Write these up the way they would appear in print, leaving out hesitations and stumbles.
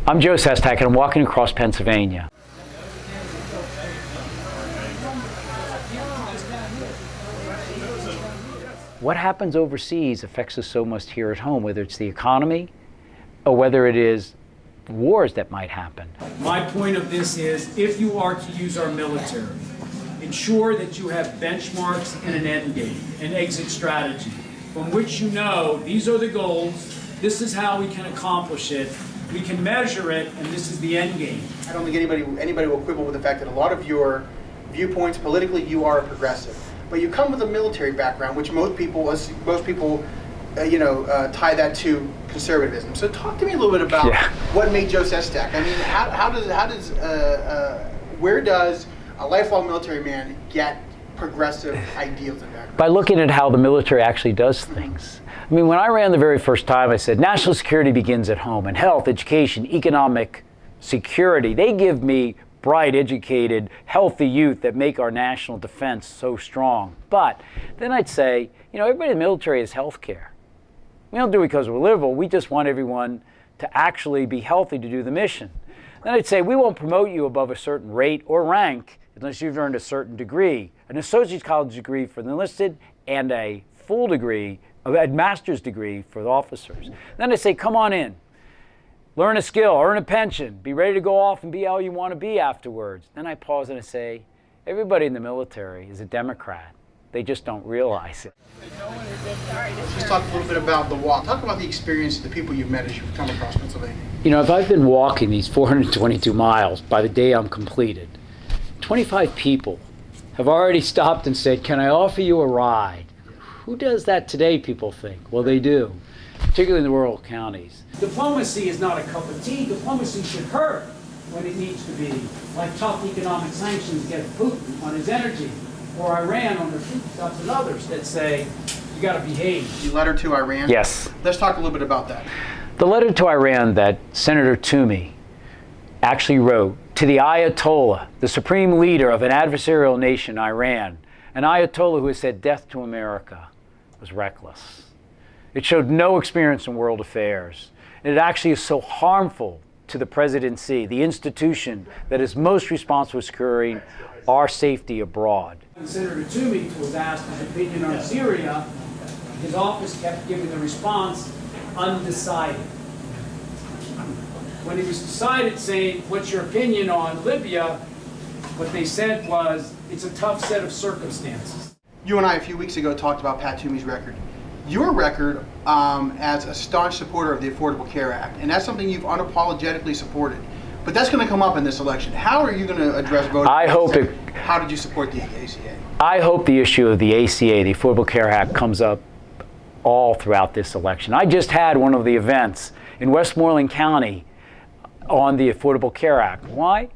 I'm Joe Sestak, and I'm walking across Pennsylvania. What happens overseas affects us so much here at home, whether it's the economy or whether it is wars that might happen. My point of this is, if you are to use our military, ensure that you have benchmarks and an end game, an exit strategy, from which you know these are the goals, this is how we can accomplish it, we can measure it, and this is the end game. I don't think anybody will quibble with the fact that a lot of your viewpoints politically, you are a progressive, but you come with a military background, which most people tie that to conservatism. So talk to me a little bit about what made Joe Sestak. I mean, where does a lifelong military man get progressive ideals and backgrounds? By looking at how the military actually does things. I mean, when I ran the very first time, I said, national security begins at home, and health, education, economic security. They give me bright, educated, healthy youth that make our national defense so strong. But then I'd say, everybody in the military has health care. We don't do it because we're liberal. We just want everyone to actually be healthy to do the mission. Then I'd say, we won't promote you above a certain rate or rank unless you've earned a certain degree, an associate's college degree for the enlisted and a full degree, a master's degree for the officers. Then I say, come on in, learn a skill, earn a pension, be ready to go off and be all you want to be afterwards. Then I pause and I say, everybody in the military is a Democrat. They just don't realize it. Let's talk a little bit about the walk. Talk about the experience of the people you've met as you've come across Pennsylvania. If I've been walking these 422 miles by the day I'm completed, 25 people have already stopped and said, can I offer you a ride? Who does that today, people think? Well, they do, particularly in the rural counties. Diplomacy is not a cup of tea. Diplomacy should hurt when it needs to be, like tough economic sanctions against Putin on his energy, or Iran on their food stuff, and others that say, you got to behave. The letter to Iran? Yes. Let's talk a little bit about that. The letter to Iran that Senator Toomey actually wrote to the Ayatollah, the supreme leader of an adversarial nation, Iran, an Ayatollah who has said death to America, was reckless. It showed no experience in world affairs. And it actually is so harmful to the presidency, the institution that is most responsible for securing our safety abroad. When Senator Toomey was asked his opinion on Syria, his office kept giving the response, undecided. When it was decided, saying, what's your opinion on Libya, what they said was, it's a tough set of circumstances. You and I a few weeks ago talked about Pat Toomey's record. Your record as a staunch supporter of the Affordable Care Act, and that's something you've unapologetically supported. But that's going to come up in this election. How are you going to address voting? How did you support the ACA? I hope the issue of the ACA, the Affordable Care Act, comes up all throughout this election. I just had one of the events in Westmoreland County on the Affordable Care Act. Why?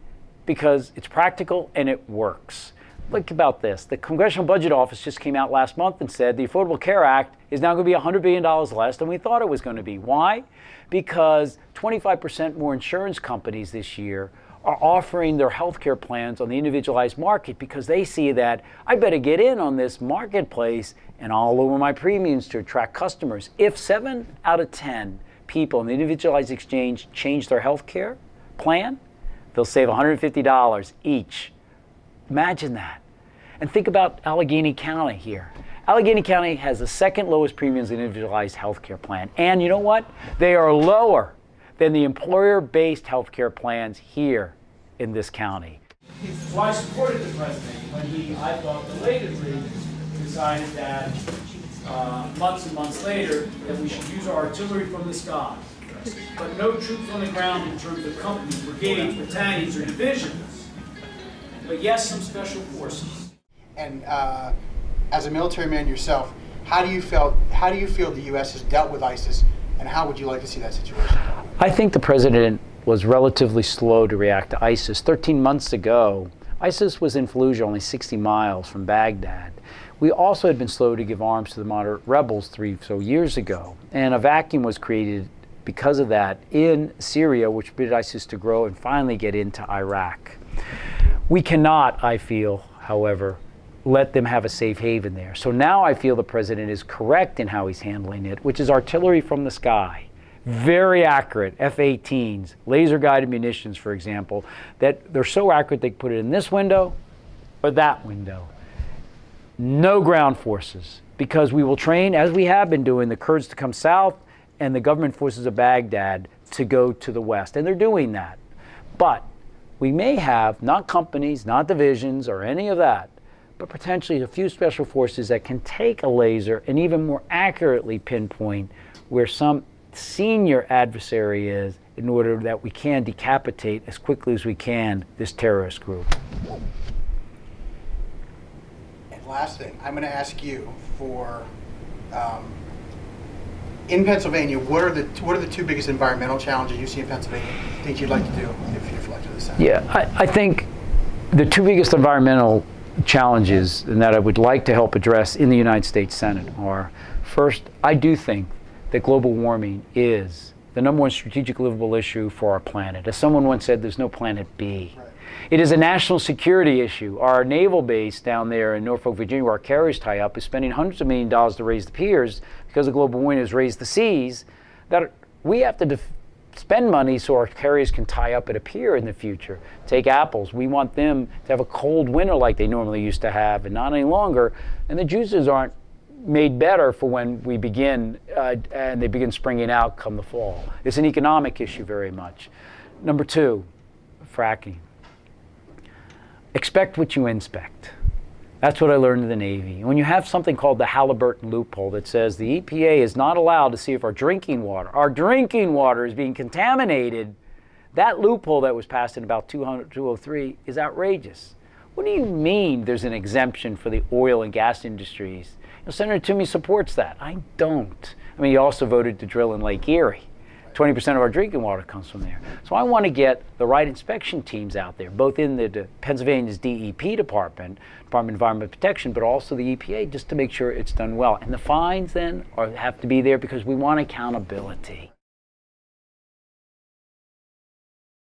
Because it's practical and it works. Think about this. The Congressional Budget Office just came out last month and said the Affordable Care Act is now going to be $100 billion less than we thought it was going to be. Why? Because 25% more insurance companies this year are offering their health care plans on the individualized market because they see that I better get in on this marketplace and I'll lower my premiums to attract customers. If 7 out of 10 people in the individualized exchange change their health care plan, they'll save $150 each. Imagine that. And think about Allegheny County here. Allegheny County has the second lowest premiums in individualized health care plan. And you know what? They are lower than the employer-based health care plans here in this county. So I supported the president when he, I thought, belatedly decided that months and months later that we should use our artillery from the sky, but no troops on the ground in terms of companies, brigades, battalions, or divisions. But yes, some special forces. And as a military man yourself, how do you feel the U.S. has dealt with ISIS, and how would you like to see that situation? I think the president was relatively slow to react to ISIS. 13 months ago, ISIS was in Fallujah, only 60 miles from Baghdad. We also had been slow to give arms to the moderate rebels 3 or so years ago, and a vacuum was created because of that in Syria, which permitted ISIS to grow and finally get into Iraq. We cannot, I feel, however, let them have a safe haven there. So now I feel the president is correct in how he's handling it, which is artillery from the sky. very accurate F-18s, laser-guided munitions, for example, that they're so accurate they can put it in this window or that window. No ground forces, because we will train, as we have been doing, the Kurds to come south and the government forces of Baghdad to go to the west, and they're doing that. But we may have not companies, not divisions, or any of that, but potentially a few special forces that can take a laser and even more accurately pinpoint where some senior adversary is in order that we can decapitate as quickly as we can this terrorist group. And last thing, I'm going to ask you for, in Pennsylvania, what are the two biggest environmental challenges you see in Pennsylvania, things you'd like to do if you're elected to the Senate? Yeah, I think the two biggest environmental challenges and that I would like to help address in the United States Senate are, first, I do think that global warming is the number one strategic livable issue for our planet. As someone once said, there's no planet B. Right. It is a national security issue. Our naval base down there in Norfolk, Virginia, where our carriers tie up, is spending hundreds of millions of dollars to raise the piers because of global warming has raised the seas. That we have to spend money so our carriers can tie up at a pier in the future. Take apples. We want them to have a cold winter like they normally used to have, and not any longer. And the juices aren't made better for when we begin, and they begin springing out come the fall. It's an economic issue very much. Number two, fracking. Expect what you inspect. That's what I learned in the Navy. When you have something called the Halliburton loophole that says the EPA is not allowed to see if our drinking water is being contaminated, that loophole that was passed in about 203 is outrageous. What do you mean there's an exemption for the oil and gas industries? You know, Senator Toomey supports that. I don't. I mean, he also voted to drill in Lake Erie. 20% of our drinking water comes from there. So I want to get the right inspection teams out there, both in the Pennsylvania's DEP Department of Environmental Protection, but also the EPA, just to make sure it's done well. And the fines then have to be there because we want accountability.